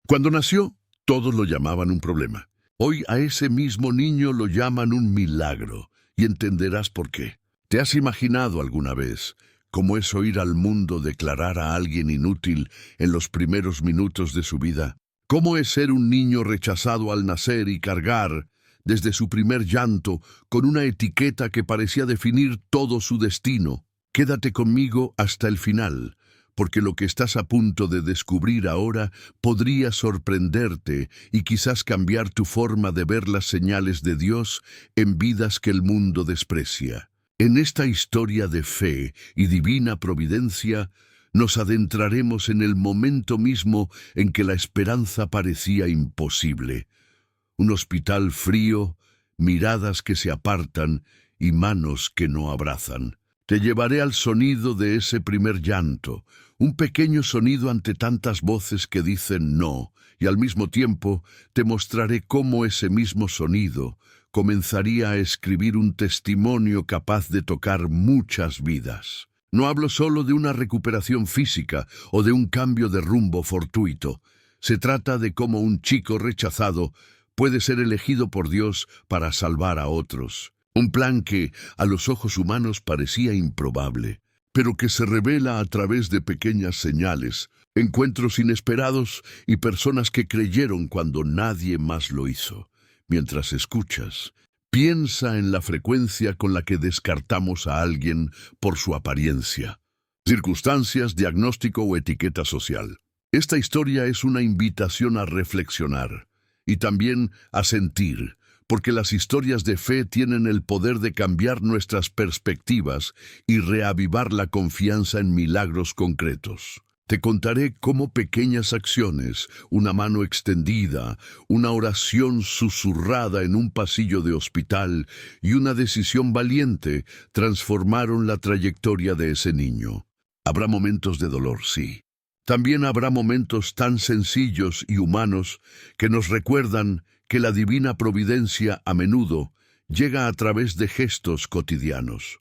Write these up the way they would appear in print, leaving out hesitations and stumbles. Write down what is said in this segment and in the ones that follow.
Cuando nació, todos lo llamaban un problema. Hoy a ese mismo niño lo llaman un milagro, y entenderás por qué. ¿Te has imaginado alguna vez cómo es oír al mundo declarar a alguien inútil en los primeros minutos de su vida? ¿Cómo es ser un niño rechazado al nacer y cargar, desde su primer llanto, con una etiqueta que parecía definir todo su destino? Quédate conmigo hasta el final, porque lo que estás a punto de descubrir ahora podría sorprenderte y quizás cambiar tu forma de ver las señales de Dios en vidas que el mundo desprecia. En esta historia de fe y divina providencia, nos adentraremos en el momento mismo en que la esperanza parecía imposible. Un hospital frío, miradas que se apartan y manos que no abrazan. Te llevaré al sonido de ese primer llanto, un pequeño sonido ante tantas voces que dicen no, y al mismo tiempo te mostraré cómo ese mismo sonido comenzaría a escribir un testimonio capaz de tocar muchas vidas. No hablo solo de una recuperación física o de un cambio de rumbo fortuito. Se trata de cómo un chico rechazado puede ser elegido por Dios para salvar a otros. Un plan que, a los ojos humanos, parecía improbable, pero que se revela a través de pequeñas señales, encuentros inesperados y personas que creyeron cuando nadie más lo hizo. Mientras escuchas, piensa en la frecuencia con la que descartamos a alguien por su apariencia, circunstancias, diagnóstico o etiqueta social. Esta historia es una invitación a reflexionar y también a sentir, porque las historias de fe tienen el poder de cambiar nuestras perspectivas y reavivar la confianza en milagros concretos. Te contaré cómo pequeñas acciones, una mano extendida, una oración susurrada en un pasillo de hospital y una decisión valiente transformaron la trayectoria de ese niño. Habrá momentos de dolor, sí. También habrá momentos tan sencillos y humanos que nos recuerdan que la divina providencia a menudo llega a través de gestos cotidianos.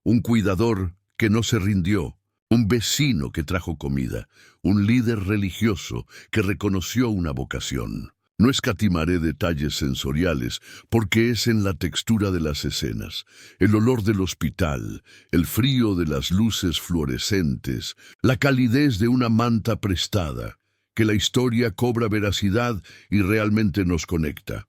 Un cuidador que no se rindió, un vecino que trajo comida, un líder religioso que reconoció una vocación. No escatimaré detalles sensoriales, porque es en la textura de las escenas, el olor del hospital, el frío de las luces fluorescentes, la calidez de una manta prestada, que la historia cobra veracidad y realmente nos conecta.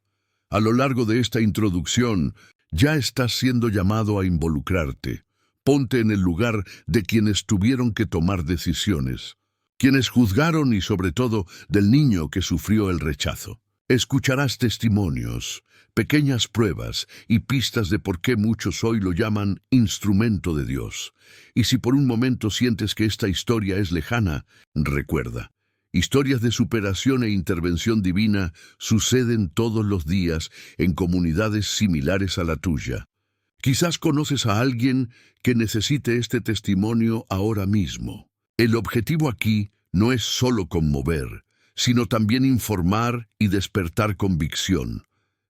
A lo largo de esta introducción, ya estás siendo llamado a involucrarte. Ponte en el lugar de quienes tuvieron que tomar decisiones, quienes juzgaron y sobre todo del niño que sufrió el rechazo. Escucharás testimonios, pequeñas pruebas y pistas de por qué muchos hoy lo llaman instrumento de Dios. Y si por un momento sientes que esta historia es lejana, recuerda, historias de superación e intervención divina suceden todos los días en comunidades similares a la tuya. Quizás conoces a alguien que necesite este testimonio ahora mismo. El objetivo aquí no es solo conmover, sino también informar y despertar convicción.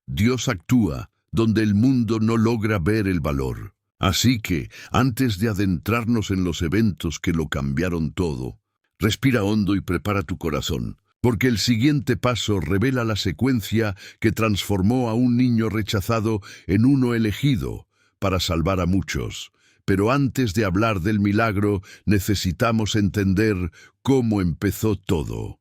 Dios actúa donde el mundo no logra ver el valor. Así que, antes de adentrarnos en los eventos que lo cambiaron todo, respira hondo y prepara tu corazón, porque el siguiente paso revela la secuencia que transformó a un niño rechazado en uno elegido para salvar a muchos. Pero antes de hablar del milagro, necesitamos entender cómo empezó todo.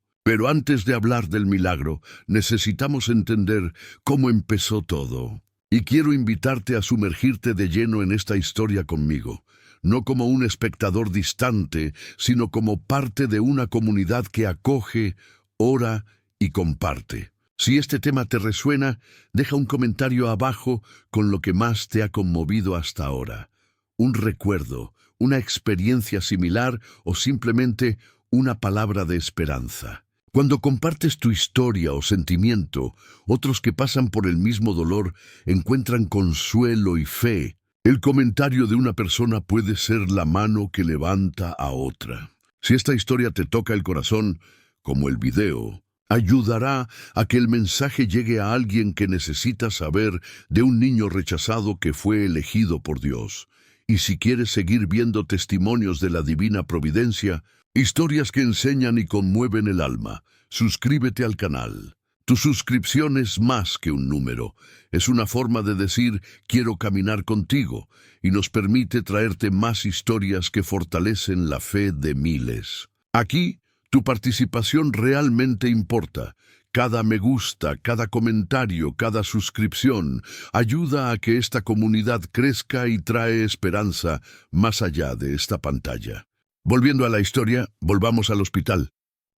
Y quiero invitarte a sumergirte de lleno en esta historia conmigo, no como un espectador distante, sino como parte de una comunidad que acoge, ora y comparte. Si este tema te resuena, deja un comentario abajo con lo que más te ha conmovido hasta ahora. Un recuerdo, una experiencia similar o simplemente una palabra de esperanza. Cuando compartes tu historia o sentimiento, otros que pasan por el mismo dolor encuentran consuelo y fe. El comentario de una persona puede ser la mano que levanta a otra. Si esta historia te toca el corazón, como el video, ayudará a que el mensaje llegue a alguien que necesita saber de un niño rechazado que fue elegido por Dios. Y si quieres seguir viendo testimonios de la divina providencia, Historias que enseñan y conmueven el alma. Suscríbete al canal. Tu suscripción es más que un número. Es una forma de decir quiero caminar contigo y nos permite traerte más historias que fortalecen la fe de miles. Aquí, tu participación realmente importa. Cada me gusta, cada comentario, cada suscripción ayuda a que esta comunidad crezca y trae esperanza más allá de esta pantalla. Volviendo a la historia, volvamos al hospital.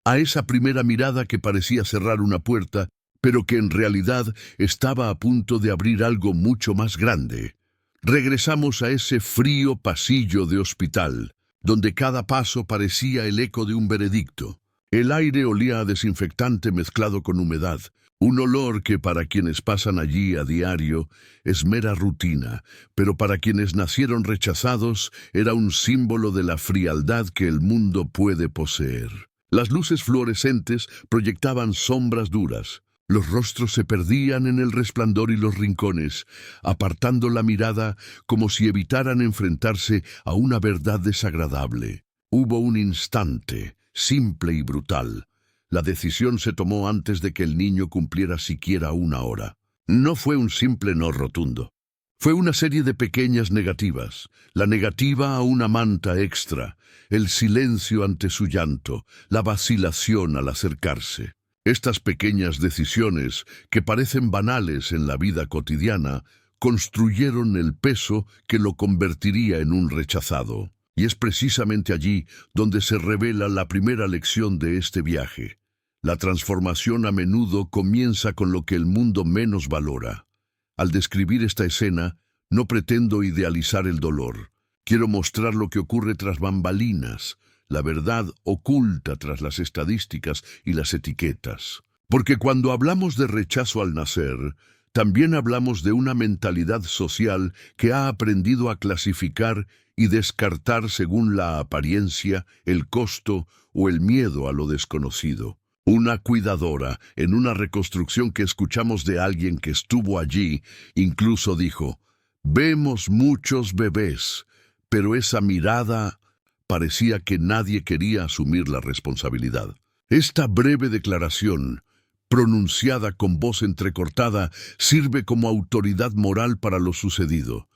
A esa primera mirada que parecía cerrar una puerta, pero que en realidad estaba a punto de abrir algo mucho más grande. Regresamos a ese frío pasillo de hospital, donde cada paso parecía el eco de un veredicto. El aire olía a desinfectante mezclado con humedad, un olor que para quienes pasan allí a diario es mera rutina, pero para quienes nacieron rechazados era un símbolo de la frialdad que el mundo puede poseer. Las luces fluorescentes proyectaban sombras duras. Los rostros se perdían en el resplandor y los rincones, apartando la mirada como si evitaran enfrentarse a una verdad desagradable. Hubo un instante, simple y brutal. La decisión se tomó antes de que el niño cumpliera siquiera una hora. No fue un simple no rotundo. Fue una serie de pequeñas negativas. La negativa a una manta extra, el silencio ante su llanto, la vacilación al acercarse. Estas pequeñas decisiones, que parecen banales en la vida cotidiana, construyeron el peso que lo convertiría en un rechazado. Y es precisamente allí donde se revela la primera lección de este viaje. La transformación a menudo comienza con lo que el mundo menos valora. Al describir esta escena, no pretendo idealizar el dolor. Quiero mostrar lo que ocurre tras bambalinas, la verdad oculta tras las estadísticas y las etiquetas. Porque cuando hablamos de rechazo al nacer, también hablamos de una mentalidad social que ha aprendido a clasificar y descartar según la apariencia, el costo o el miedo a lo desconocido. Una cuidadora, en una reconstrucción que escuchamos de alguien que estuvo allí, incluso dijo, «Vemos muchos bebés, pero esa mirada parecía que nadie quería asumir la responsabilidad». Esta breve declaración, pronunciada con voz entrecortada, sirve como autoridad moral para lo sucedido.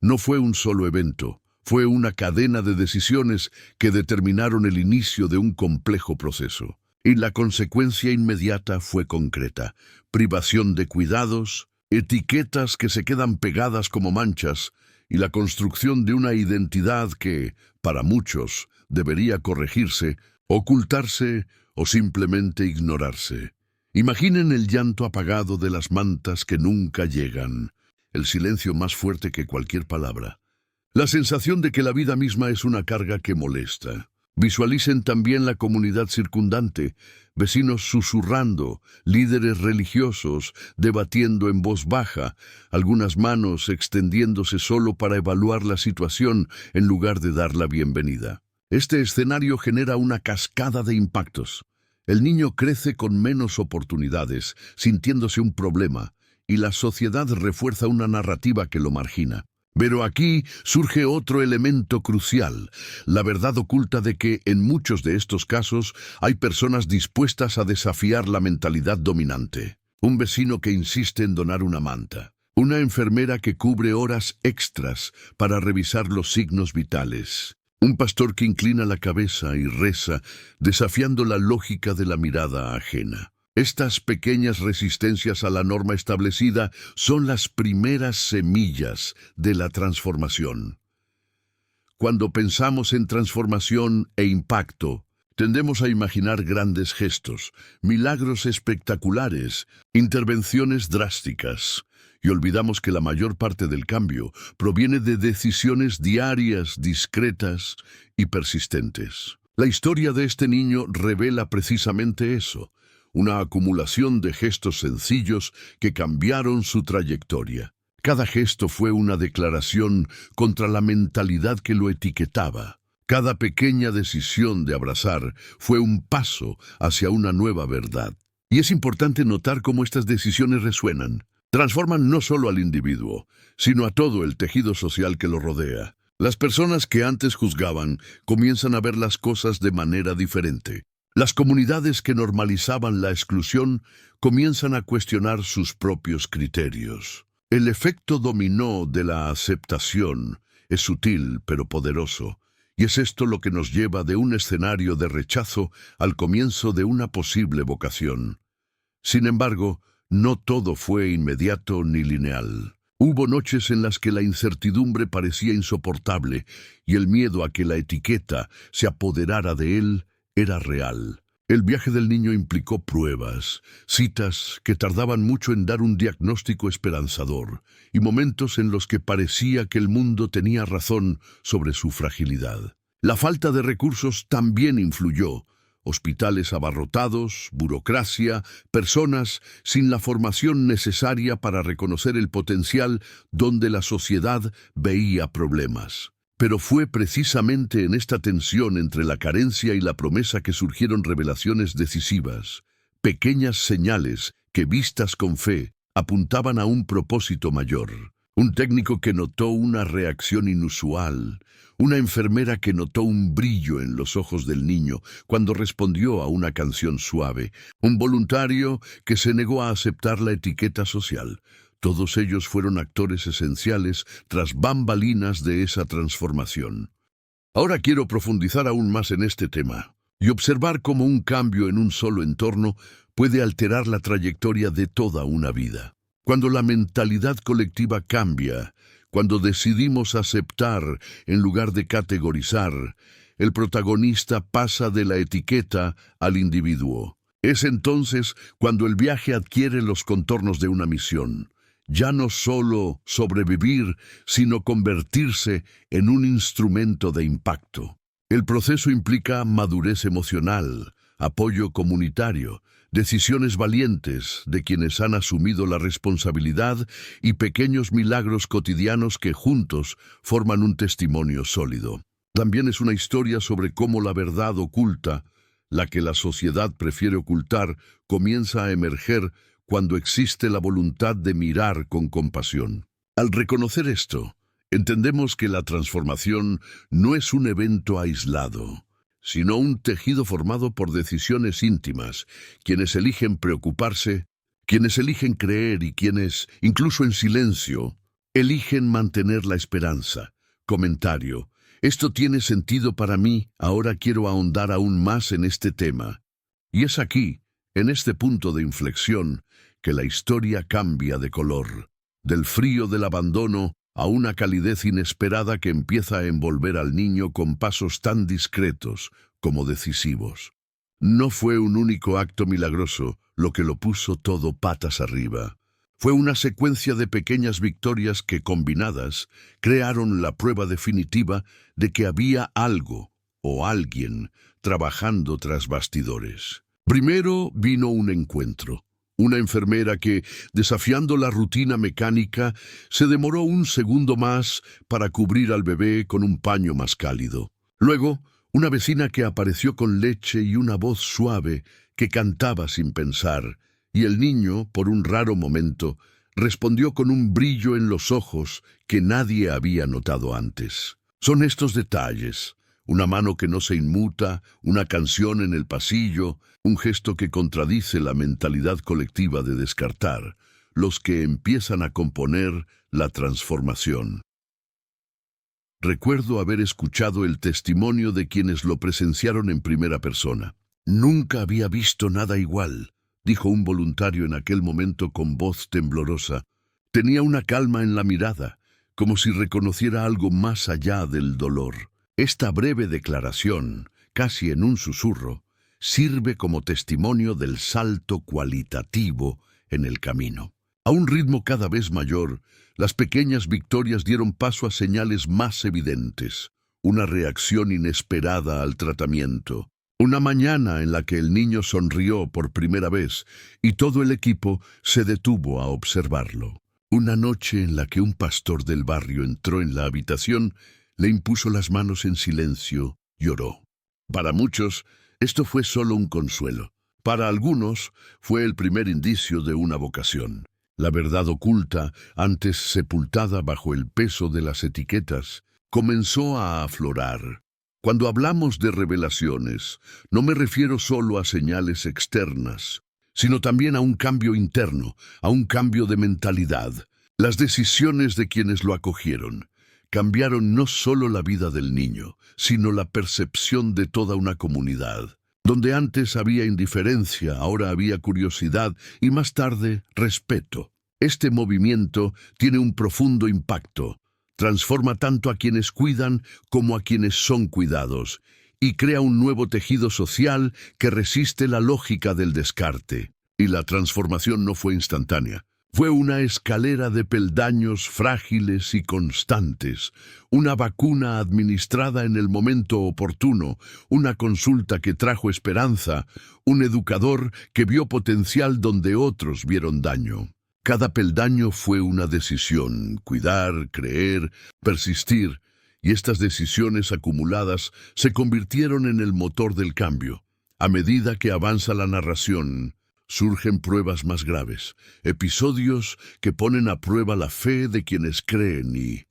No fue un solo evento, fue una cadena de decisiones que determinaron el inicio de un complejo proceso. Y la consecuencia inmediata fue concreta: privación de cuidados, etiquetas que se quedan pegadas como manchas, y la construcción de una identidad que, para muchos, debería corregirse, ocultarse o simplemente ignorarse. Imaginen el llanto apagado de las mantas que nunca llegan, el silencio más fuerte que cualquier palabra, la sensación de que la vida misma es una carga que molesta. Visualicen también la comunidad circundante, vecinos susurrando, líderes religiosos debatiendo en voz baja, algunas manos extendiéndose solo para evaluar la situación en lugar de dar la bienvenida. Este escenario genera una cascada de impactos. El niño crece con menos oportunidades, sintiéndose un problema, y la sociedad refuerza una narrativa que lo margina. Pero aquí surge otro elemento crucial, la verdad oculta de que, en muchos de estos casos, hay personas dispuestas a desafiar la mentalidad dominante. Un vecino que insiste en donar una manta. Una enfermera que cubre horas extras para revisar los signos vitales. Un pastor que inclina la cabeza y reza, desafiando la lógica de la mirada ajena. Estas pequeñas resistencias a la norma establecida son las primeras semillas de la transformación. Cuando pensamos en transformación e impacto, tendemos a imaginar grandes gestos, milagros espectaculares, intervenciones drásticas, y olvidamos que la mayor parte del cambio proviene de decisiones diarias, discretas y persistentes. La historia de este niño revela precisamente eso. Una acumulación de gestos sencillos que cambiaron su trayectoria. Cada gesto fue una declaración contra la mentalidad que lo etiquetaba. Cada pequeña decisión de abrazar fue un paso hacia una nueva verdad. Y es importante notar cómo estas decisiones resuenan. Transforman no solo al individuo, sino a todo el tejido social que lo rodea. Las personas que antes juzgaban comienzan a ver las cosas de manera diferente. Las comunidades que normalizaban la exclusión comienzan a cuestionar sus propios criterios. El efecto dominó de la aceptación es sutil pero poderoso, y es esto lo que nos lleva de un escenario de rechazo al comienzo de una posible vocación. Sin embargo, no todo fue inmediato ni lineal. Hubo noches en las que la incertidumbre parecía insoportable y el miedo a que la etiqueta se apoderara de él era real. El viaje del niño implicó pruebas, citas que tardaban mucho en dar un diagnóstico esperanzador y momentos en los que parecía que el mundo tenía razón sobre su fragilidad. La falta de recursos también influyó. Hospitales abarrotados, burocracia, personas sin la formación necesaria para reconocer el potencial donde la sociedad veía problemas. Pero fue precisamente en esta tensión entre la carencia y la promesa que surgieron revelaciones decisivas, pequeñas señales que, vistas con fe, apuntaban a un propósito mayor. Un técnico que notó una reacción inusual, una enfermera que notó un brillo en los ojos del niño cuando respondió a una canción suave, un voluntario que se negó a aceptar la etiqueta social. Todos ellos fueron actores esenciales tras bambalinas de esa transformación. Ahora quiero profundizar aún más en este tema y observar cómo un cambio en un solo entorno puede alterar la trayectoria de toda una vida. Cuando la mentalidad colectiva cambia, cuando decidimos aceptar en lugar de categorizar, el protagonista pasa de la etiqueta al individuo. Es entonces cuando el viaje adquiere los contornos de una misión. Ya no solo sobrevivir, sino convertirse en un instrumento de impacto. El proceso implica madurez emocional, apoyo comunitario, decisiones valientes de quienes han asumido la responsabilidad y pequeños milagros cotidianos que juntos forman un testimonio sólido. También es una historia sobre cómo la verdad oculta, la que la sociedad prefiere ocultar, comienza a emerger cuando existe la voluntad de mirar con compasión. Al reconocer esto, entendemos que la transformación no es un evento aislado, sino un tejido formado por decisiones íntimas, quienes eligen preocuparse, quienes eligen creer y quienes, incluso en silencio, eligen mantener la esperanza. Comentario: esto tiene sentido para mí, ahora quiero ahondar aún más en este tema. Y es aquí, en este punto de inflexión, que la historia cambia de color, del frío del abandono a una calidez inesperada que empieza a envolver al niño con pasos tan discretos como decisivos. No fue un único acto milagroso lo que lo puso todo patas arriba. Fue una secuencia de pequeñas victorias que, combinadas, crearon la prueba definitiva de que había algo o alguien trabajando tras bastidores. Primero vino un encuentro. Una enfermera que, desafiando la rutina mecánica, se demoró un segundo más para cubrir al bebé con un paño más cálido. Luego, una vecina que apareció con leche y una voz suave que cantaba sin pensar, y el niño, por un raro momento, respondió con un brillo en los ojos que nadie había notado antes. Son estos detalles: una mano que no se inmuta, una canción en el pasillo, un gesto que contradice la mentalidad colectiva de descartar, los que empiezan a componer la transformación. Recuerdo haber escuchado el testimonio de quienes lo presenciaron en primera persona. Nunca había visto nada igual, dijo un voluntario en aquel momento con voz temblorosa. Tenía una calma en la mirada, como si reconociera algo más allá del dolor. Esta breve declaración, casi en un susurro, sirve como testimonio del salto cualitativo en el camino. A un ritmo cada vez mayor, las pequeñas victorias dieron paso a señales más evidentes. Una reacción inesperada al tratamiento. Una mañana en la que el niño sonrió por primera vez y todo el equipo se detuvo a observarlo. Una noche en la que un pastor del barrio entró en la habitación, le impuso las manos en silencio, lloró. Para muchos, esto fue solo un consuelo. Para algunos, fue el primer indicio de una vocación. La verdad oculta, antes sepultada bajo el peso de las etiquetas, comenzó a aflorar. Cuando hablamos de revelaciones, no me refiero solo a señales externas, sino también a un cambio interno, a un cambio de mentalidad. Las decisiones de quienes lo acogieron cambiaron no solo la vida del niño, sino la percepción de toda una comunidad. Donde antes había indiferencia, ahora había curiosidad y más tarde respeto. Este movimiento tiene un profundo impacto. Transforma tanto a quienes cuidan como a quienes son cuidados y crea un nuevo tejido social que resiste la lógica del descarte. Y la transformación no fue instantánea. Fue una escalera de peldaños frágiles y constantes, una vacuna administrada en el momento oportuno, una consulta que trajo esperanza, un educador que vio potencial donde otros vieron daño. Cada peldaño fue una decisión: cuidar, creer, persistir, y estas decisiones acumuladas se convirtieron en el motor del cambio. A medida que avanza la narración, surgen pruebas más graves, episodios que ponen a prueba la fe de quienes creen y,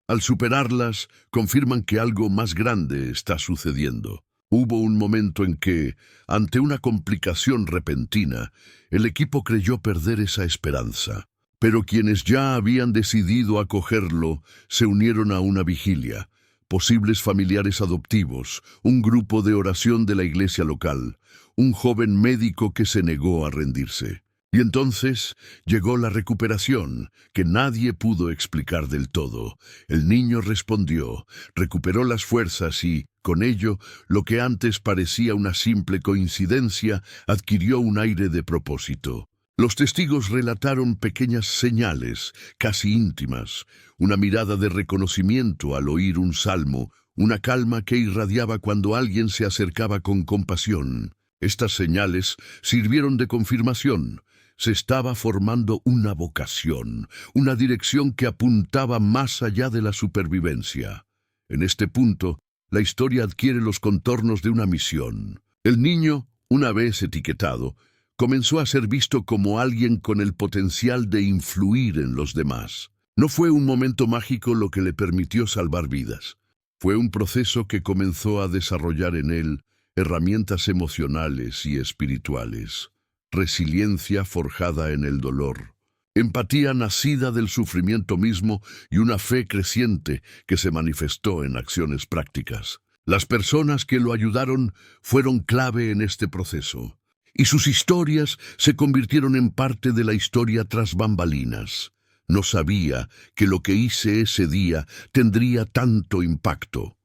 al superarlas, confirman que algo más grande está sucediendo. Hubo un momento en que, ante una complicación repentina, el equipo creyó perder esa esperanza. Pero quienes ya habían decidido acogerlo se unieron a una vigilia. Posibles familiares adoptivos, un grupo de oración de la iglesia local, un joven médico que se negó a rendirse. Y entonces llegó la recuperación, que nadie pudo explicar del todo. El niño respondió, recuperó las fuerzas y, con ello, lo que antes parecía una simple coincidencia, adquirió un aire de propósito. Los testigos relataron pequeñas señales, casi íntimas, una mirada de reconocimiento al oír un salmo, una calma que irradiaba cuando alguien se acercaba con compasión. Estas señales sirvieron de confirmación. Se estaba formando una vocación, una dirección que apuntaba más allá de la supervivencia. En este punto, la historia adquiere los contornos de una misión. El niño, una vez etiquetado, comenzó a ser visto como alguien con el potencial de influir en los demás. No fue un momento mágico lo que le permitió salvar vidas. Fue un proceso que comenzó a desarrollar en él herramientas emocionales y espirituales, resiliencia forjada en el dolor, empatía nacida del sufrimiento mismo y una fe creciente que se manifestó en acciones prácticas. Las personas que lo ayudaron fueron clave en este proceso, y sus historias se convirtieron en parte de la historia tras bambalinas. No sabía que lo que hice ese día tendría tanto impacto,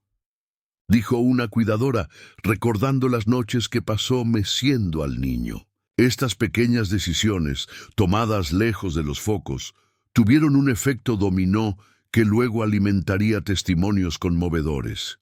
dijo una cuidadora, recordando las noches que pasó meciendo al niño. Estas pequeñas decisiones, tomadas lejos de los focos, tuvieron un efecto dominó que luego alimentaría testimonios conmovedores.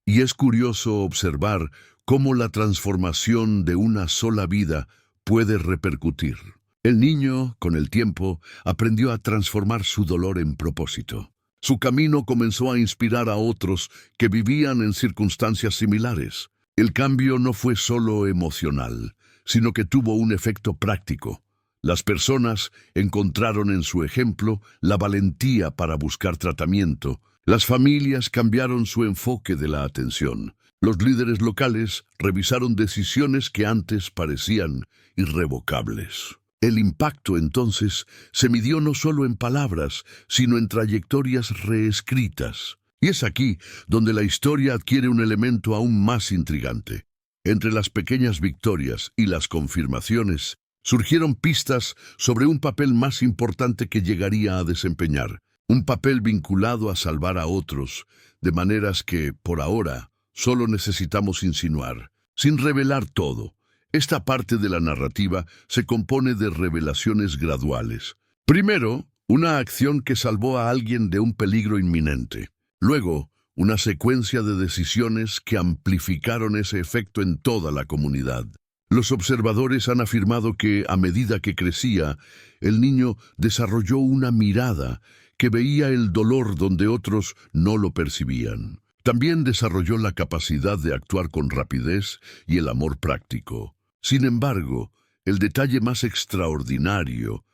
Y es curioso observar cómo la transformación de una sola vida puede repercutir. El niño, con el tiempo, aprendió a transformar su dolor en propósito. Su camino comenzó a inspirar a otros que vivían en circunstancias similares. El cambio no fue solo emocional, sino que tuvo un efecto práctico. Las personas encontraron en su ejemplo la valentía para buscar tratamiento. Las familias cambiaron su enfoque de la atención. Los líderes locales revisaron decisiones que antes parecían irrevocables. El impacto, entonces, se midió no solo en palabras, sino en trayectorias reescritas. Y es aquí donde la historia adquiere un elemento aún más intrigante. Entre las pequeñas victorias y las confirmaciones, surgieron pistas sobre un papel más importante que llegaría a desempeñar. Un papel vinculado a salvar a otros, de maneras que, por ahora, solo necesitamos insinuar, sin revelar todo. Esta parte de la narrativa se compone de revelaciones graduales. Primero, una acción que salvó a alguien de un peligro inminente. Luego, una secuencia de decisiones que amplificaron ese efecto en toda la comunidad. Los observadores han afirmado que, a medida que crecía, el niño desarrolló una mirada que veía el dolor donde otros no lo percibían. También desarrolló la capacidad de actuar con rapidez y el amor práctico. Sin embargo, el detalle más extraordinario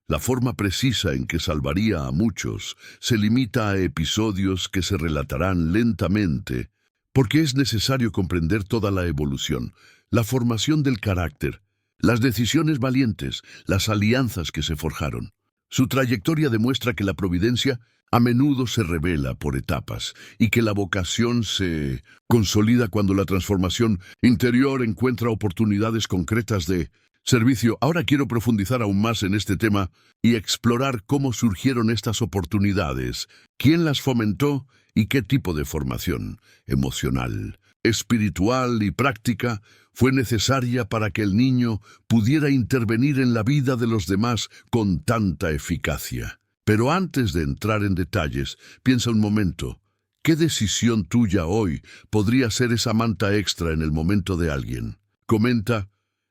La forma precisa en que salvaría a muchos se limita a episodios que se relatarán lentamente, porque es necesario comprender toda la evolución, la formación del carácter, las decisiones valientes, las alianzas que se forjaron. Su trayectoria demuestra que la providencia a menudo se revela por etapas y que la vocación se consolida cuando la transformación interior encuentra oportunidades concretas de servicio. Ahora quiero profundizar aún más en este tema y explorar cómo surgieron estas oportunidades, quién las fomentó y qué tipo de formación emocional, espiritual y práctica fue necesaria para que el niño pudiera intervenir en la vida de los demás con tanta eficacia. Pero antes de entrar en detalles, piensa un momento, ¿qué decisión tuya hoy podría ser esa manta extra en el momento de alguien? Comenta: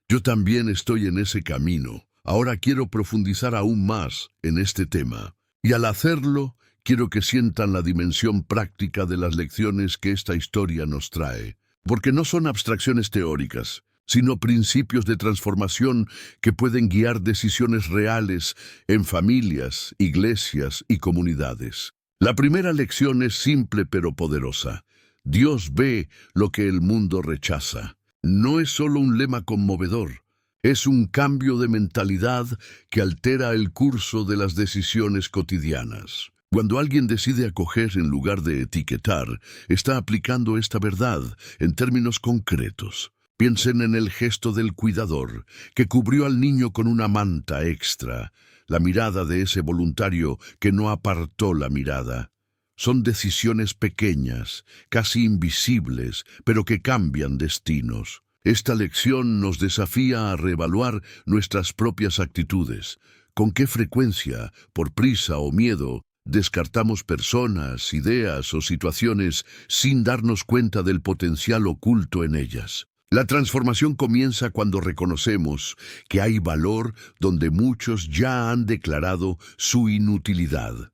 yo también estoy en ese camino. Ahora quiero profundizar aún más en este tema. Y al hacerlo, quiero que sientan la dimensión práctica de las lecciones que esta historia nos trae. Porque no son abstracciones teóricas, sino principios de transformación que pueden guiar decisiones reales en familias, iglesias y comunidades. La primera lección es simple pero poderosa. Dios ve lo que el mundo rechaza. No es solo un lema conmovedor, es un cambio de mentalidad que altera el curso de las decisiones cotidianas. Cuando alguien decide acoger en lugar de etiquetar, está aplicando esta verdad en términos concretos. Piensen en el gesto del cuidador, que cubrió al niño con una manta extra, la mirada de ese voluntario que no apartó la mirada. Son decisiones pequeñas, casi invisibles, pero que cambian destinos. Esta lección nos desafía a reevaluar nuestras propias actitudes. ¿Con qué frecuencia, por prisa o miedo, descartamos personas, ideas o situaciones sin darnos cuenta del potencial oculto en ellas? La transformación comienza cuando reconocemos que hay valor donde muchos ya han declarado su inutilidad.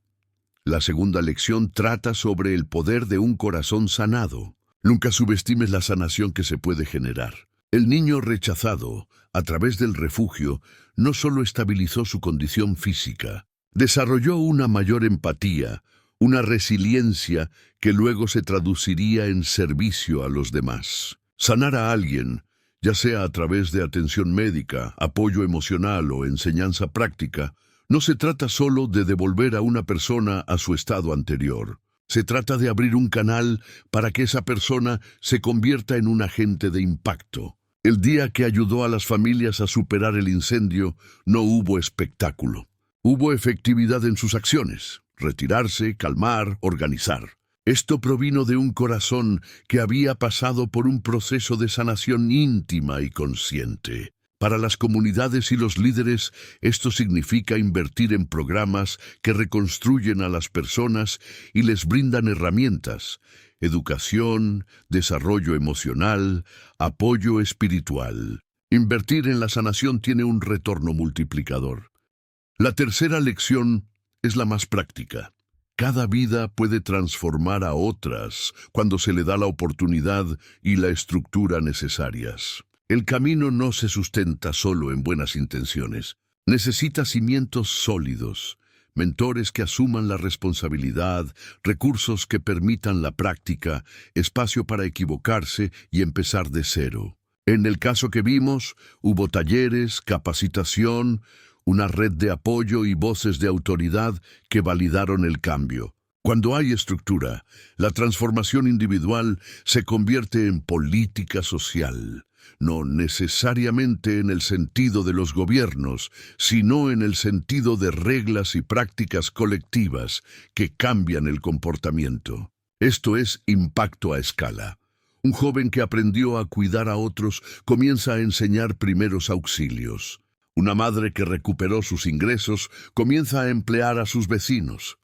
La segunda lección trata sobre el poder de un corazón sanado. Nunca subestimes la sanación que se puede generar. El niño rechazado, a través del refugio, no solo estabilizó su condición física, desarrolló una mayor empatía, una resiliencia que luego se traduciría en servicio a los demás. Sanar a alguien, ya sea a través de atención médica, apoyo emocional o enseñanza práctica, no se trata solo de devolver a una persona a su estado anterior. Se trata de abrir un canal para que esa persona se convierta en un agente de impacto. El día que ayudó a las familias a superar el incendio, no hubo espectáculo. Hubo efectividad en sus acciones: retirarse, calmar, organizar. Esto provino de un corazón que había pasado por un proceso de sanación íntima y consciente. Para las comunidades y los líderes, esto significa invertir en programas que reconstruyen a las personas y les brindan herramientas: educación, desarrollo emocional, apoyo espiritual. Invertir en la sanación tiene un retorno multiplicador. La tercera lección es la más práctica. Cada vida puede transformar a otras cuando se le da la oportunidad y la estructura necesarias. El camino no se sustenta solo en buenas intenciones. Necesita cimientos sólidos, mentores que asuman la responsabilidad, recursos que permitan la práctica, espacio para equivocarse y empezar de cero. En el caso que vimos, hubo talleres, capacitación, una red de apoyo y voces de autoridad que validaron el cambio. Cuando hay estructura, la transformación individual se convierte en política social. No necesariamente en el sentido de los gobiernos, sino en el sentido de reglas y prácticas colectivas que cambian el comportamiento. Esto es impacto a escala. Un joven que aprendió a cuidar a otros comienza a enseñar primeros auxilios. Una madre que recuperó sus ingresos comienza a emplear a sus vecinos.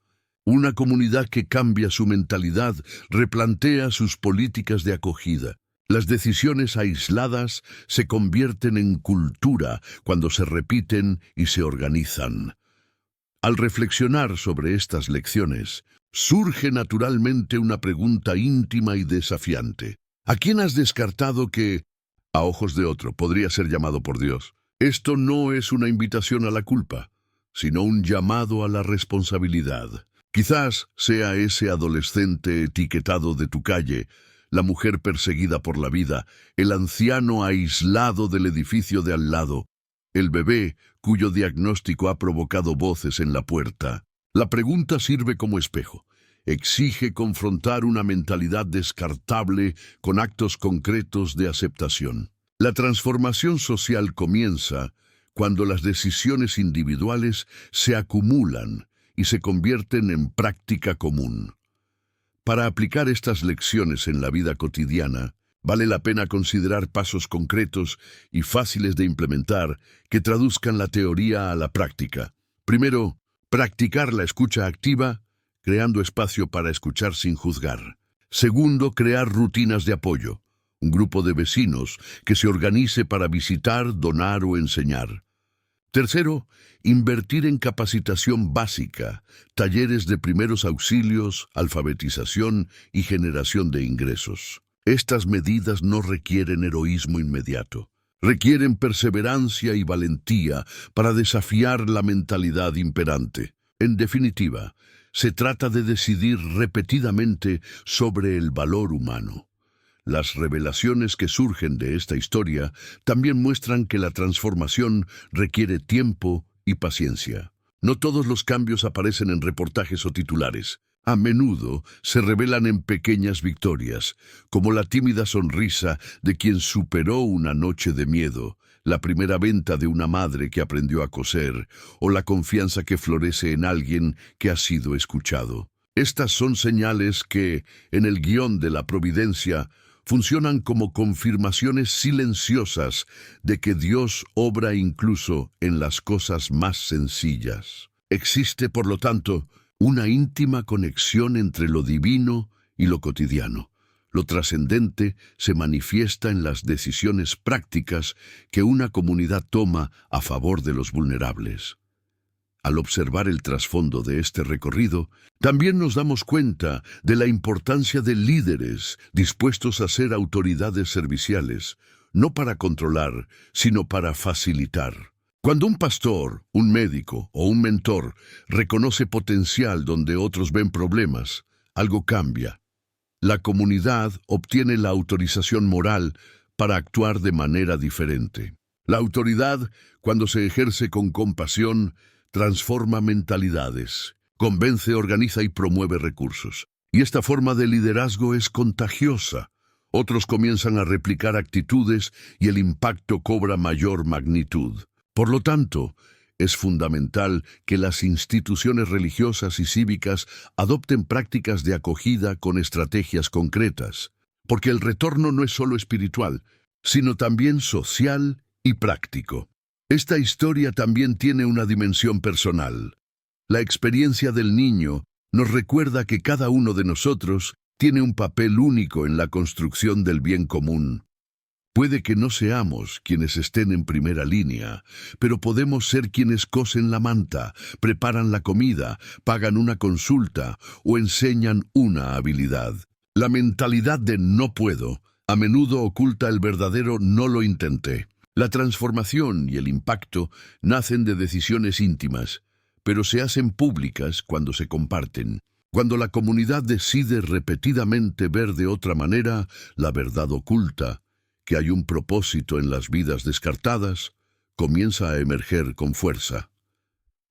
Una comunidad que cambia su mentalidad replantea sus políticas de acogida. Las decisiones aisladas se convierten en cultura cuando se repiten y se organizan. Al reflexionar sobre estas lecciones, surge naturalmente una pregunta íntima y desafiante. ¿A quién has descartado que, a ojos de otro, podría ser llamado por Dios? Esto no es una invitación a la culpa, sino un llamado a la responsabilidad. Quizás sea ese adolescente etiquetado de tu calle, la mujer perseguida por la vida, el anciano aislado del edificio de al lado, el bebé cuyo diagnóstico ha provocado voces en la puerta. La pregunta sirve como espejo. Exige confrontar una mentalidad descartable con actos concretos de aceptación. La transformación social comienza cuando las decisiones individuales se acumulan y se convierten en práctica común. Para aplicar estas lecciones en la vida cotidiana, vale la pena considerar pasos concretos y fáciles de implementar que traduzcan la teoría a la práctica. Primero, practicar la escucha activa, creando espacio para escuchar sin juzgar. Segundo, crear rutinas de apoyo. Un grupo de vecinos que se organice para visitar, donar o enseñar. Tercero, invertir en capacitación básica, talleres de primeros auxilios, alfabetización y generación de ingresos. Estas medidas no requieren heroísmo inmediato. Requieren perseverancia y valentía para desafiar la mentalidad imperante. En definitiva, se trata de decidir repetidamente sobre el valor humano. Las revelaciones que surgen de esta historia también muestran que la transformación requiere tiempo y paciencia. No todos los cambios aparecen en reportajes o titulares. A menudo se revelan en pequeñas victorias, como la tímida sonrisa de quien superó una noche de miedo, la primera venta de una madre que aprendió a coser, o la confianza que florece en alguien que ha sido escuchado. Estas son señales que, en el guión de la providencia, funcionan como confirmaciones silenciosas de que Dios obra incluso en las cosas más sencillas. Existe, por lo tanto, una íntima conexión entre lo divino y lo cotidiano. Lo trascendente se manifiesta en las decisiones prácticas que una comunidad toma a favor de los vulnerables. Al observar el trasfondo de este recorrido, también nos damos cuenta de la importancia de líderes dispuestos a ser autoridades serviciales, no para controlar, sino para facilitar. Cuando un pastor, un médico o un mentor reconoce potencial donde otros ven problemas, algo cambia. La comunidad obtiene la autorización moral para actuar de manera diferente. La autoridad, cuando se ejerce con compasión, transforma mentalidades, convence, organiza y promueve recursos. Y esta forma de liderazgo es contagiosa. Otros comienzan a replicar actitudes y el impacto cobra mayor magnitud. Por lo tanto, es fundamental que las instituciones religiosas y cívicas adopten prácticas de acogida con estrategias concretas, porque el retorno no es solo espiritual, sino también social y práctico. Esta historia también tiene una dimensión personal. La experiencia del niño nos recuerda que cada uno de nosotros tiene un papel único en la construcción del bien común. Puede que no seamos quienes estén en primera línea, pero podemos ser quienes cosen la manta, preparan la comida, pagan una consulta o enseñan una habilidad. La mentalidad de no puedo a menudo oculta el verdadero no lo intenté. La transformación y el impacto nacen de decisiones íntimas, pero se hacen públicas cuando se comparten. Cuando la comunidad decide repetidamente ver de otra manera la verdad oculta, que hay un propósito en las vidas descartadas, comienza a emerger con fuerza.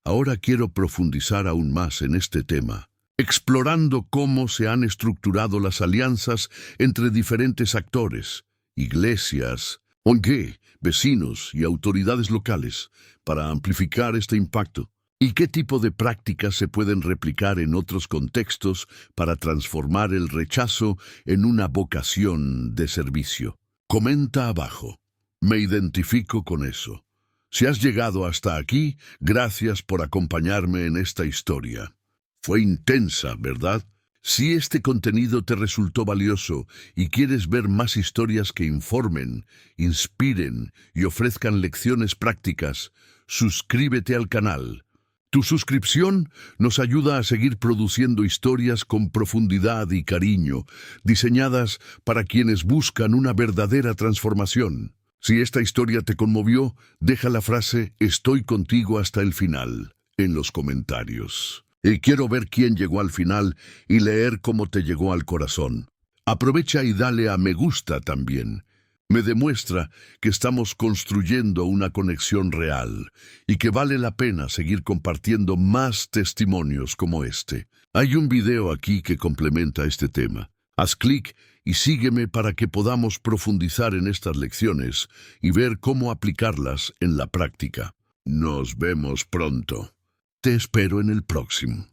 Ahora quiero profundizar aún más en este tema, explorando cómo se han estructurado las alianzas entre diferentes actores, iglesias, ONG, vecinos y autoridades locales, para amplificar este impacto. ¿Y qué tipo de prácticas se pueden replicar en otros contextos para transformar el rechazo en una vocación de servicio? Comenta abajo. Me identifico con eso. Si has llegado hasta aquí, gracias por acompañarme en esta historia. Fue intensa, ¿verdad? Si este contenido te resultó valioso y quieres ver más historias que informen, inspiren y ofrezcan lecciones prácticas, suscríbete al canal. Tu suscripción nos ayuda a seguir produciendo historias con profundidad y cariño, diseñadas para quienes buscan una verdadera transformación. Si esta historia te conmovió, deja la frase "Estoy contigo hasta el final" en los comentarios. Y quiero ver quién llegó al final y leer cómo te llegó al corazón. Aprovecha y dale a me gusta también. Me demuestra que estamos construyendo una conexión real y que vale la pena seguir compartiendo más testimonios como este. Hay un video aquí que complementa este tema. Haz clic y sígueme para que podamos profundizar en estas lecciones y ver cómo aplicarlas en la práctica. Nos vemos pronto. Te espero en el próximo.